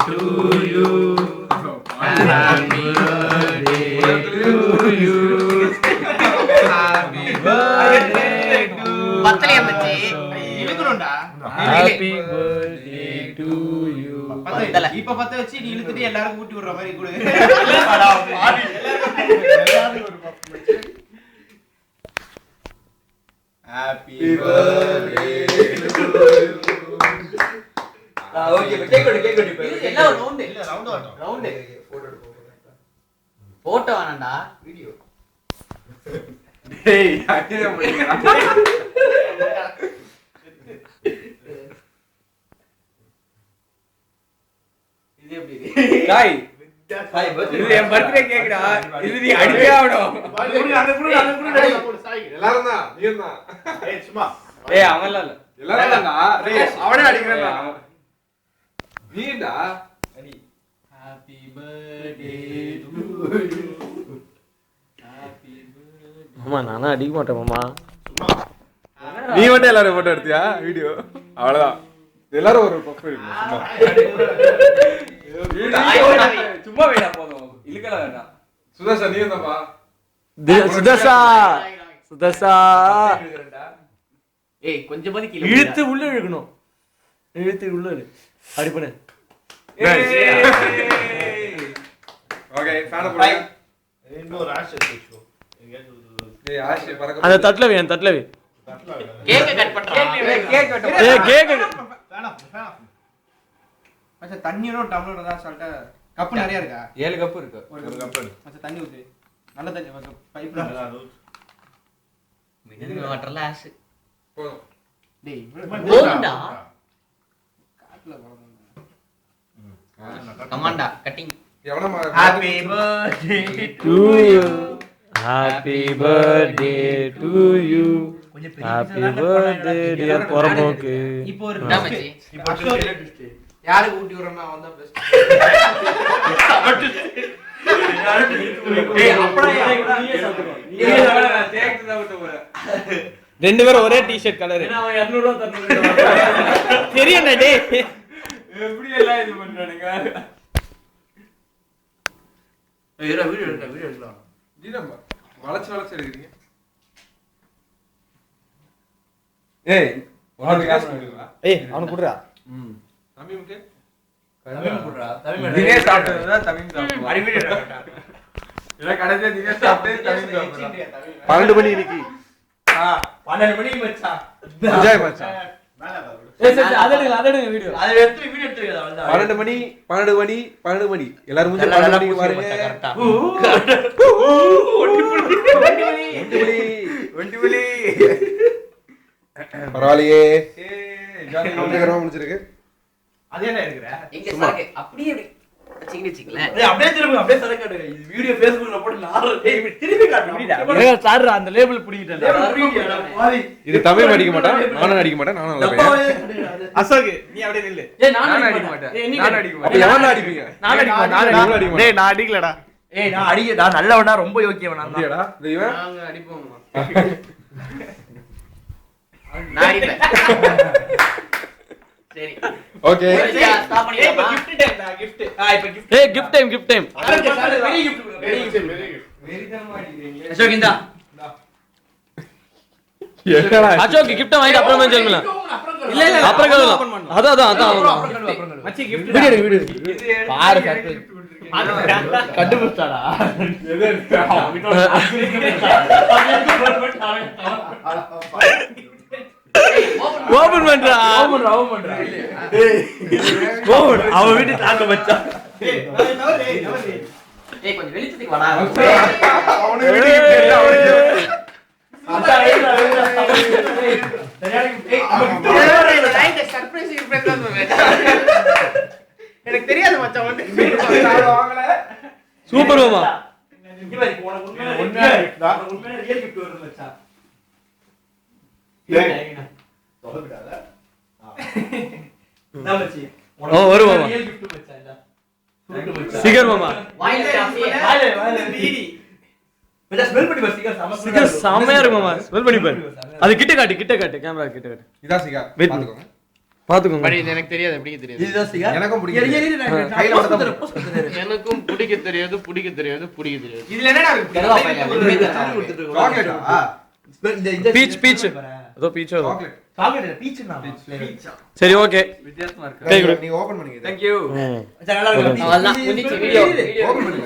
to you. Happy birthday to you. Happy birthday to you. பத்தலையா மச்சி இழுக்குறோம்டா. Happy birthday to you. பத்தல. இப்ப பத்த வச்சு நீ இழுத்துட்டு எல்லாரும் ஊட்டி விடுற மாதிரி கொடு. Happy birthday to you. Okay cake கொடு இப்ப. எல்லாம் ரவுண்ட் இல்ல ரவுண்ட் வாட்டம். ரவுண்ட். போட்டோ வேணாம்டா வீடியோ. டேய் அக்கே முடியா. இது எப்படி? டேய் இது என் பர்த்டே கேக்குடா. இது நீ அடிச்சே ஆவணும். எல்லாரும் தான் நீயும் தான். ஏய் சும்மா. ஏய் அவன்ல இல்ல. எல்லாரும் தான்டா. அவனே அடிக்கறடா. நீடா. அடி. Happy birthday to you. Happy birthday. மாமா நானா அடிக்க மாட்டேன் மாமா. சும்மா. நீ மட்டும் எல்லாரும் போட்டோ எடுத்தியா வீடியோ? அவ்வளவுதான். எல்லாரும் ஒரு பஃப் எடுங்க சும்மா. சும்மா வேடா போதும். இழுக்கல வேண்டாம். சுதர்ஷா நீயும் தான்ப்பா. சுதர்ஷா ஏய் கொஞ்சமாவது கீழ இழுத்து உள்ள இழுக்கணும். இழுத்து உள்ள இழு. அப்படி பண்ணு. ஓகே ஃபேன் போடுங்க. இன்னொரு ஆஷ் எடுத்துக்கோ. ஏய் ஆஷே பறக்க. அந்த தட்ல வை கேக்க கட் பண்றான். கேக் வெட்ட. ஏய் கேக் வேணாம். மச்சான் தண்ணியோட டம்ளர் தான் சொல்லிட்டு கப் நிறைய இருக்கா? 7 கப் இருக்கு. ஒரு கப் எடு. மச்சான் தண்ணி ஊத்து. நல்ல தண்ணி பைப்ல. மினரல் வாட்டர்ல ஆஷ். போதும். டேய் போடுடா. காட்ல போறோம். கமாண்டா cutting. எவனமா Happy birthday to you. Happy birthday to you. Happy birthday dear பொறம்போக்கு. இப்போ ஒரு என்ன மச்சி? இப்போ ட்விஸ்ட். யாருக்கு ஊட்டி விடுறனா அவன் தான் பெஸ்ட். ஏய் அப்படா நீயே சாப்பிடுவா. டேக் தான் விட்டு போற. ரெண்டு பேரும் ஒரே டி-ஷர்ட் கலர். அவன் 200 ரூபாய் தரணும். தெரியும்டா டேய். எப்படி எல்லாம் இது பண்றானுங்க? வீடியோ எடுக்கலாம். ஜீரம்பா வளைச்சு எடுக்கிறீங்க. ஏய் உனக்கு காசு கொடுங்களா? ஏய் அவனுக்கு குடுறா. தம்பிமுக்கு தமிழ் போடுறா. தினேஷ் சாப்பிட்டதுனா தமிழ் சாப்பிடுவான். அடி வீடியோ எடுக்கடா. இல்ல கடைசியா தினேஷ் சாப்பிட்டு தமிழ் சாப்பிடுறான். 12 மணி இன்னைக்கு 12 மணிக்கு மச்சான். என்ஜாய் மச்சான். மேல பாரு. ஏய் சரி அத எடுங்க வீடியோ. அது எடுத்து வீடியோ எடுத்துறதா அவ்வளவுதான். 12 மணி 12 மணி எல்லாரும் மூஞ்சி 12 மணிக்கு பாருங்க. கரெக்ட்டா. ஒண்டி புலி பரவாயில்லையே. ஜாலி வெற்றிகரமா முடிஞ்சிருக்கு. அது என்ன இருக்குற? எங்க சரக்கு அப்படியே வச்சிங்களே. ஏய் அப்படியே திரும்ப அப்படியே சரக்கு எடு. இது வீடியோ Facebookல போட்டு நாலு திருப்பி காட்டுடா. ஏய் சார்ரா அந்த லேபிள் புடிங்கிட்டேன். பாவி. இது தமிழ் அடிக்க மாட்டேன், நானும் அடிக்க மாட்டேன், நானும் நல்ல பையன். அசோக் நீ அப்படியே நில்லு. ஏய் நான் அடிக்க மாட்டேன். நான் அடிக்க அப்ப மாட்டேன். எவன்டா அடிப்பீங்க? நான் அடிக்க மாட்டேன். நீங்களும் அடிக்க மாட்டேன். டேய் நான் அடிக்கலடா. ஏய் நான் நல்லவனா ரொம்ப யோக்கியவனா தான். அப்படியாடா? இந்த இவன் நாங்க அடிப்போம். நான் அடிப்பேன். சரி. ஓகே. ஸ்டாப் பண்ணிடலாமா? gift டைம்டா gift. இப்ப gift. ஏய் கிஃப்ட் டைம். பெரிய gift கொடு. பெரிய gift. வெறித்தனமா அடிக்கிறீங்க. அசோக் இந்தா. என்னடா? அசோக் கிஃப்ட் வாங்கிட்டு அப்புறமா சொல்லலாம். இல்ல அப்புறம் கழுவலாம். அதான். மச்சி gift. வீடியோ எடு. பாரு சர்ப்ரைஸ். கண்டுபிடிச்சாடா. ஓபன் பண்றா. அவன் வீட்டு தாங்க மச்சான். ஏய் கொஞ்சம் வெளிச்சத்துக்கு வாடா. அவனுக்கு வீடியோ கேட்டா அவனுக்கு எனக்கு தெரியாது மச்சான் வந்து சூப்பர் மாமா. உண்மையா ரியல் gift வருது மச்சான். ஓ வரும் மாமா. சிகர் மாமா. சிகர் செமையா இருக்கு மாமா. ஸ்மெல் பண்ணி பாரு. அது கிட்ட காட்டு கேமரா கிட்ட காட்டு. இதான் சிகா Wait. பாத்துக்கோங்க. பாத்துக்கோங்க படி இது எனக்கு தெரியாது எப்படி தெரியாது இதுதான் சிகா. எனக்கும் பிடிக்கும். இரு, இரு, இரு, நான் கையில post மட்டும் கொடுத்துறேன், post கொடுத்துறேன். எனக்கும் பிடிக்க தெரியாது பிடிக்க தெரியாது பிடிக்க தெரியாது இதுல என்னடா இருக்கு? கருவாப்பையில எதுவுமே கொடுத்துட்டு தெரியாது. இருக்கோம். சாக்லேட்டா? இந்த பீச் பீச் ஏதோ பீச்சோ சாக்லேட். சாக்லேட் இல்ல, பீச்சுன்னா flavor. சரி ஓகே வித்தியாசமா இருக்கு. கை கொடு நீ ஓபன் பண்ணிக்க. சரி, நல்லா இருக்கு. அவ்வளவுதான், முடிஞ்சிச்சு, video. இரு, இரு. ஓபன் பண்ணு.